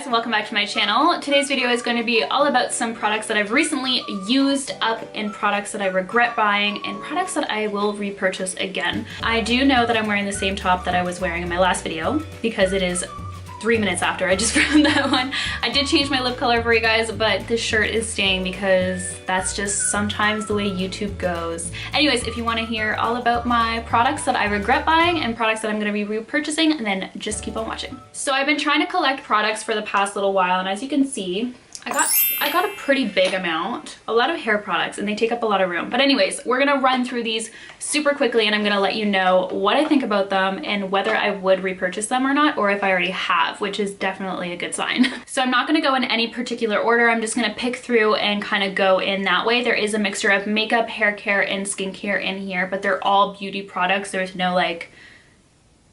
guys, and welcome back to my channel. Today's video is going to be all about some products that I've recently used up and products that I regret buying and products that I will repurchase again. I do know that I'm wearing the same top that I was wearing in my last video because it is 3 minutes after I just filmed that one. I did change my lip color for you guys, but this shirt is staying because that's just sometimes the way YouTube goes. Anyways, if you want to hear all about my products that I regret buying and products that I'm going to be repurchasing, then just keep on watching. So I've been trying to collect products for the past little while, and as you can see, I got a pretty big amount, a lot of hair products, and they take up a lot of room. But anyways, we're gonna run through these super quickly, and I'm gonna let you know what I think about them and whether I would repurchase them or not, or if I already have, which is definitely a good sign. So I'm not gonna go in any particular order. I'm just gonna pick through and kind of go in that way. There is a mixture of makeup, hair care, and skincare in here, but they're all beauty products. There's no like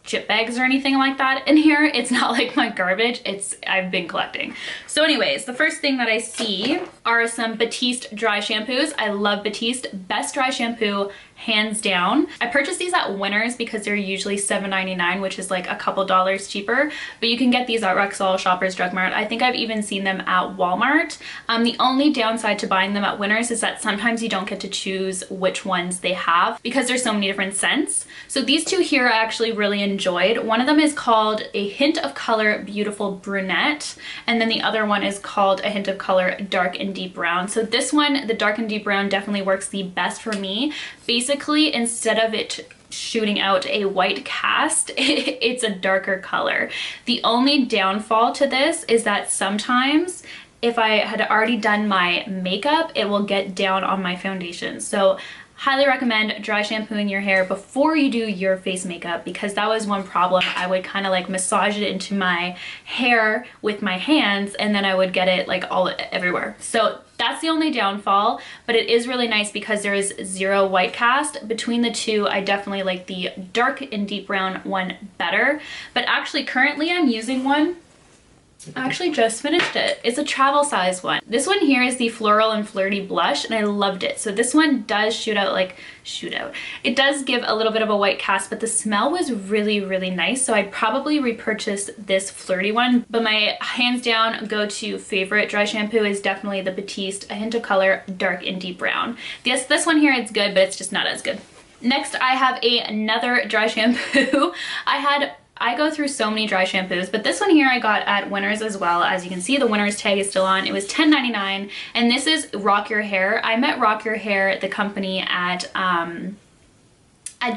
chip bags or anything like that in here. It's not like my garbage, I've been collecting. So anyways, the first thing that I see are some Batiste Dry Shampoos. I love Batiste, best dry shampoo hands down. I purchased these at Winners because they're usually $7.99, which is like a couple dollars cheaper, but you can get these at Rexall, Shoppers Drug Mart. I think I've even seen them at Walmart. The only downside to buying them at Winners is that sometimes you don't get to choose which ones they have because there's so many different scents. So these two here I actually really enjoyed. One of them is called A Hint of Color Beautiful Brunette, and then the other one is called A Hint of Color Dark and Deep Brown. So this one, the dark and deep brown, definitely works the best for me. Basically, instead of it shooting out a white cast, it's a darker color. The only downfall to this is that sometimes if I had already done my makeup, it will get down on my foundation. So highly recommend dry shampooing your hair before you do your face makeup, because that was one problem. I would kind of like massage it into my hair with my hands and then I would get it like all everywhere. So that's the only downfall, but it is really nice because there is zero white cast. Between the two, I definitely like the dark and deep brown one better. But actually currently I'm using one. I actually just finished it. It's a travel size one. This one here is the Floral and Flirty Blush, and I loved it. So this one does shoot out. It does give a little bit of a white cast, but the smell was really, really nice. So I'd probably repurchase this flirty one. But my hands down go-to favorite dry shampoo is definitely the Batiste A Hint of Color Dark and Deep Brown. Yes, this one here, it's good, but it's just not as good. Next, I have another dry shampoo. I go through so many dry shampoos, but this one here I got at Winners as well. As you can see, the Winners tag is still on. It was $10.99, and this is Rock Your Hair. I met Rock Your Hair, the company, at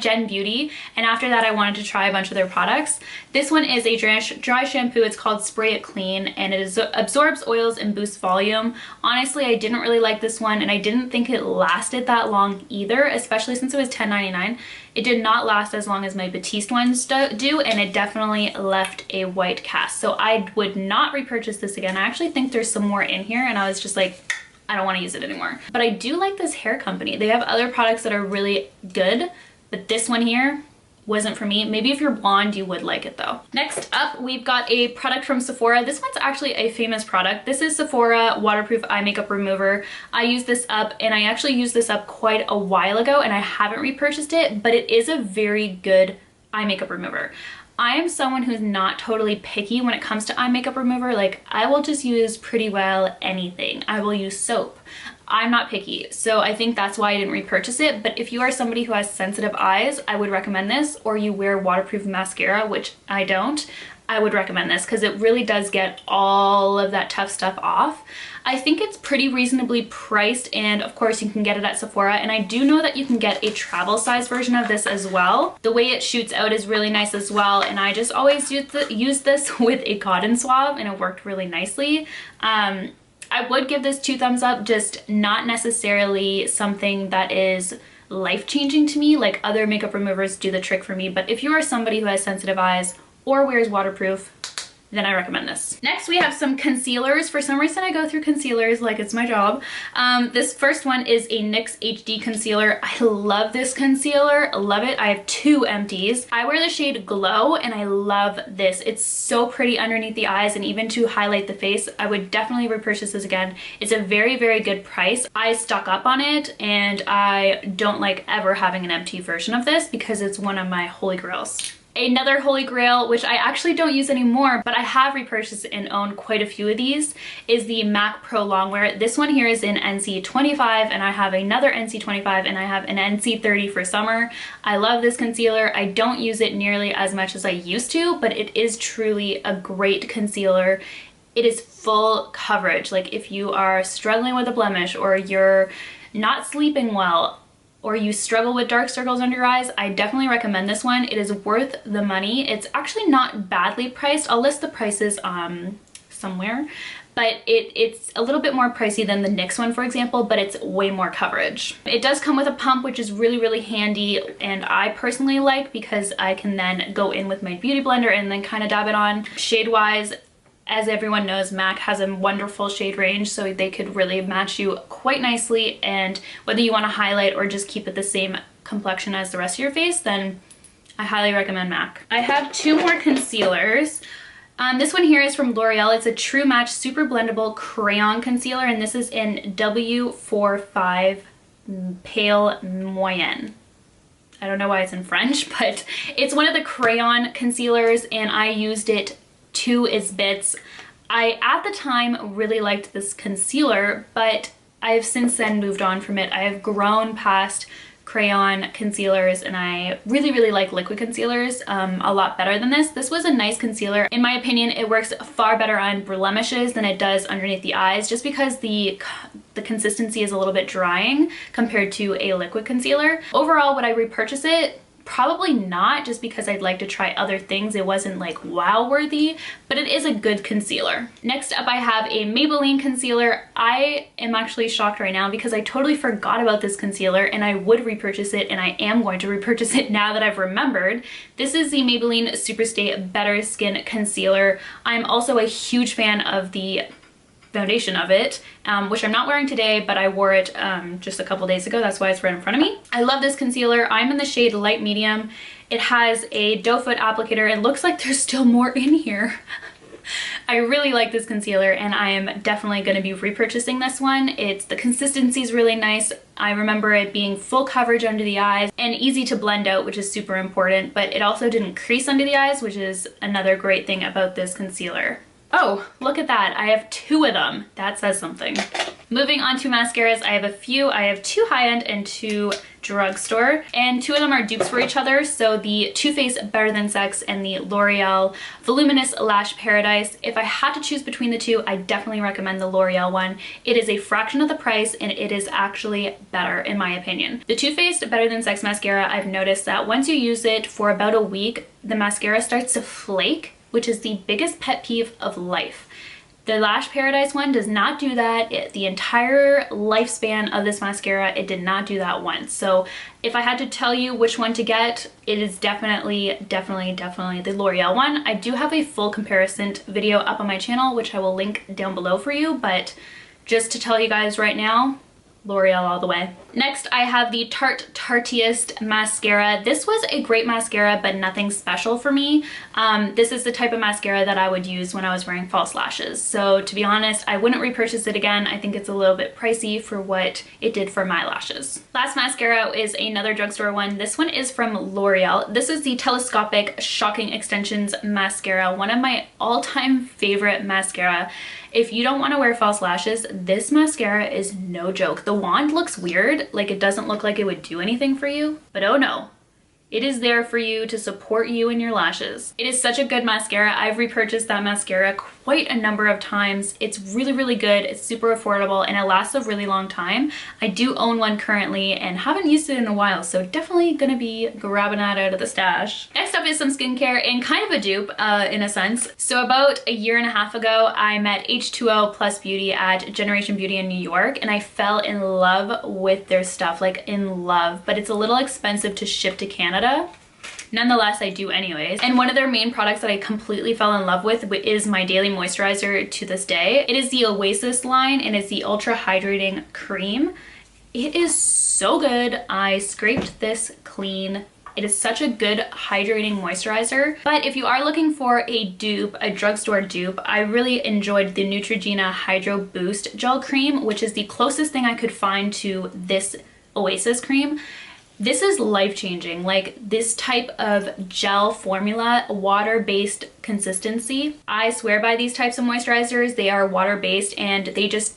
Gen Beauty, and after that I wanted to try a bunch of their products. This one is a dry shampoo. It's called Spray It Clean, and it absorbs oils and boosts volume. Honestly, I didn't really like this one, and I didn't think it lasted that long either, especially since it was $10.99. It did not last as long as my Batiste ones do, and it definitely left a white cast. So I would not repurchase this again. I actually think there's some more in here, and I was just like, I don't want to use it anymore. But I do like this hair company. They have other products that are really good, but this one here wasn't for me. Maybe if you're blonde, you would like it though. Next up, we've got a product from Sephora. This one's actually a famous product. This is Sephora Waterproof Eye Makeup Remover. I used this up, and I actually used this up quite a while ago, and I haven't repurchased it, but it is a very good eye makeup remover. I am someone who's not totally picky when it comes to eye makeup remover. Like, I will just use pretty well anything. I will use soap. I'm not picky, so I think that's why I didn't repurchase it. But if you are somebody who has sensitive eyes, I would recommend this, or you wear waterproof mascara, which I don't, I would recommend this because it really does get all of that tough stuff off. I think it's pretty reasonably priced, and of course you can get it at Sephora, and I do know that you can get a travel size version of this as well. The way it shoots out is really nice as well, and I just always use this with a cotton swab, and it worked really nicely. I would give this 2 thumbs up, just not necessarily something that is life-changing to me. Like, other makeup removers do the trick for me, but if you are somebody who has sensitive eyes or wears waterproof, then I recommend this. Next, we have some concealers. For some reason, I go through concealers like it's my job. This first one is a NYX HD concealer. I love this concealer, love it. I have 2 Empties. I wear the shade Glow, and I love this. It's so pretty underneath the eyes, and even to highlight the face, I would definitely repurchase this again. It's a very, very good price. I stock up on it, and I don't like ever having an empty version of this because it's one of my holy grails. Another holy grail, which I actually don't use anymore, but I have repurchased and own quite a few of these, is the MAC Pro Longwear. This one here is in NC25, and I have another NC25, and I have an NC30 for summer. I love this concealer. I don't use it nearly as much as I used to, but it is truly a great concealer. It is full coverage. Like if you are struggling with a blemish, or you're not sleeping well, or you struggle with dark circles under your eyes, I definitely recommend this one. It is worth the money. It's actually not badly priced. I'll list the prices somewhere, but it's a little bit more pricey than the NYX one, for example, but it's way more coverage. It does come with a pump, which is really, really handy, and I personally like because I can then go in with my beauty blender and then kind of dab it on. Shade-wise, as everyone knows, MAC has a wonderful shade range, so they could really match you quite nicely, and whether you want to highlight or just keep it the same complexion as the rest of your face, then I highly recommend MAC. I have two more concealers. This one here is from L'Oreal. It's a True Match Super Blendable Crayon Concealer, and this is in W45 Pale Moyen. I don't know why it's in French, but it's one of the crayon concealers, and I used it to its bits. I, at the time, really liked this concealer, but I have since then moved on from it. I have grown past crayon concealers, and I really, really like liquid concealers a lot better than this. This was a nice concealer. In my opinion, it works far better on blemishes than it does underneath the eyes, just because the consistency is a little bit drying compared to a liquid concealer. Overall, would I repurchase it? Probably not, just because I'd like to try other things. It wasn't like wow worthy, but it is a good concealer. Next up, I have a Maybelline concealer. I am actually shocked right now because I totally forgot about this concealer, and I would repurchase it, and I am going to repurchase it now that I've remembered. This is the Maybelline Superstay Better Skin Concealer. I'm also a huge fan of the foundation of it, which I'm not wearing today, but I wore it just a couple days ago. That's why it's right in front of me. I love this concealer. I'm in the shade Light Medium. It has a doe foot applicator. It looks like there's still more in here. I really like this concealer, and I am definitely going to be repurchasing this one. The consistency is really nice. I remember it being full coverage under the eyes and easy to blend out, which is super important, but it also didn't crease under the eyes, which is another great thing about this concealer. Oh, look at that. I have two of them. That says something. Moving on to mascaras, I have a few. I have two high-end and two drugstore, and two of them are dupes for each other. So the Too Faced Better Than Sex and the L'Oreal Voluminous Lash Paradise. If I had to choose between the two, I definitely recommend the L'Oreal one. It is a fraction of the price, and it is actually better in my opinion. The Too Faced Better Than Sex mascara, I've noticed that once you use it for about a week, the mascara starts to flake, which is the biggest pet peeve of life. The Lash Paradise one does not do that. The entire lifespan of this mascara, it did not do that once. So if I had to tell you which one to get, it is definitely the L'Oreal one. I do have a full comparison video up on my channel, which I will link down below for you, but just to tell you guys right now, L'Oreal all the way. Next, I have the Tartiest mascara. This was a great mascara, but nothing special for me. This is the type of mascara that I would use when I was wearing false lashes. So to be honest, I wouldn't repurchase it again. I think it's a little bit pricey for what it did for my lashes. Last mascara is another drugstore one. This one is from L'Oreal. This is the Telescopic Shocking Extensions mascara, one of my all-time favorite mascara. If you don't want to wear false lashes, this mascara is no joke. The wand looks weird, like it doesn't look like it would do anything for you, but oh no. It is there for you to support you and your lashes. It is such a good mascara. I've repurchased that mascara quite a number of times. It's really, really good. It's super affordable, and it lasts a really long time. I do own one currently and haven't used it in a while, so definitely gonna be grabbing that out of the stash. Next up is some skincare and kind of a dupe in a sense. So about a year and a half ago, I met H2O Plus Beauty at Generation Beauty in New York, and I fell in love with their stuff, like in love, but it's a little expensive to ship to Canada. Nonetheless, I do anyways. And one of their main products that I completely fell in love with is my daily moisturizer to this day. It is the Oasis line, and it's the Ultra Hydrating Cream. It is so good. I scraped this clean. It is such a good hydrating moisturizer. But if you are looking for a dupe, a drugstore dupe, I really enjoyed the Neutrogena Hydro Boost Gel Cream, which is the closest thing I could find to this Oasis cream. This is life-changing. Like, this type of gel formula, water-based consistency. I swear by these types of moisturizers. They are water-based and they just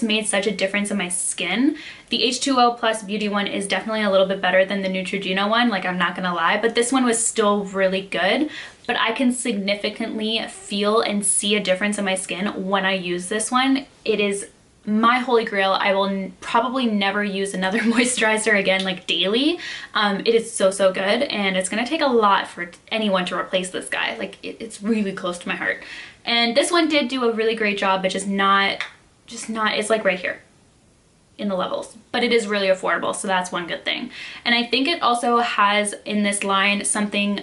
made such a difference in my skin. The H2O Plus Beauty one is definitely a little bit better than the Neutrogena one, like, I'm not gonna lie, but this one was still really good. But I can significantly feel and see a difference in my skin when I use this one. It is my holy grail. I will probably never use another moisturizer again, like, daily. It is so good, and it's gonna take a lot for anyone to replace this guy. Like, it's really close to my heart. And this one did do a really great job, but just not, it's like right here in the levels, but it is really affordable, so that's one good thing. And I think it also has in this line something,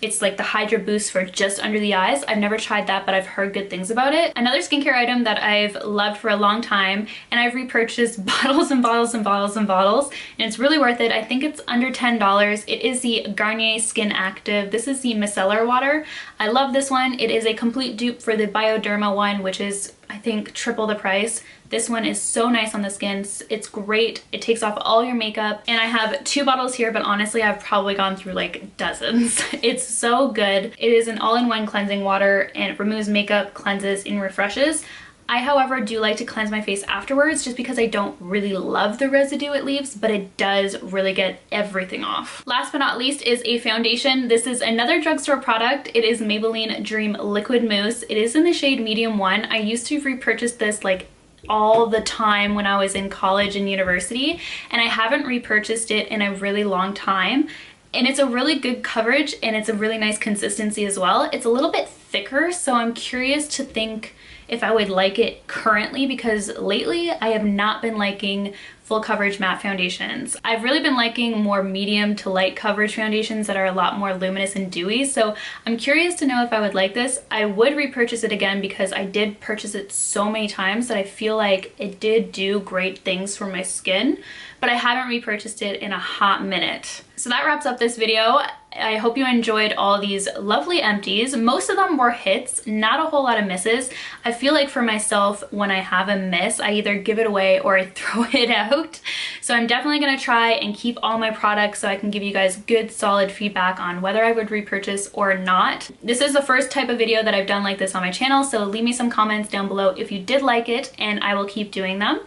it's like the Hydra Boost for just under the eyes. I've never tried that, but I've heard good things about it. Another skincare item that I've loved for a long time, and I've repurchased bottles and bottles and bottles and bottles, and it's really worth it. I think it's under $10. It is the Garnier Skin Active. This is the micellar water. I love this one. It is a complete dupe for the Bioderma one, which is, I think, triple the price. This one is so nice on the skin. It's great. It takes off all your makeup. And I have 2 bottles here, but honestly, I've probably gone through like dozens. It's so good. It is an all-in-one cleansing water, and it removes makeup, cleanses, and refreshes. I, however, do like to cleanse my face afterwards just because I don't really love the residue it leaves, but it does really get everything off. Last but not least is a foundation. This is another drugstore product. It is Maybelline Dream Liquid Mousse. It is in the shade Medium 1. I used to repurchase this like all the time when I was in college and university, and I haven't repurchased it in a really long time. And it's a really good coverage, and it's a really nice consistency as well. It's a little bit thicker, so I'm curious to think if I would like it currently, because lately I have not been liking full coverage matte foundations. I've really been liking more medium to light coverage foundations that are a lot more luminous and dewy, so I'm curious to know if I would like this. I would repurchase it again because I did purchase it so many times that I feel like it did do great things for my skin, but I haven't repurchased it in a hot minute. So that wraps up this video. I hope you enjoyed all these lovely empties. Most of them were hits, not a whole lot of misses. I feel like for myself, when I have a miss, I either give it away or I throw it out. So I'm definitely gonna try and keep all my products so I can give you guys good solid feedback on whether I would repurchase or not. This is the first type of video that I've done like this on my channel, so leave me some comments down below if you did like it, and I will keep doing them.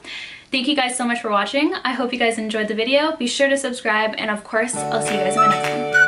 Thank you guys so much for watching. I hope you guys enjoyed the video. Be sure to subscribe, and of course, I'll see you guys in my next one.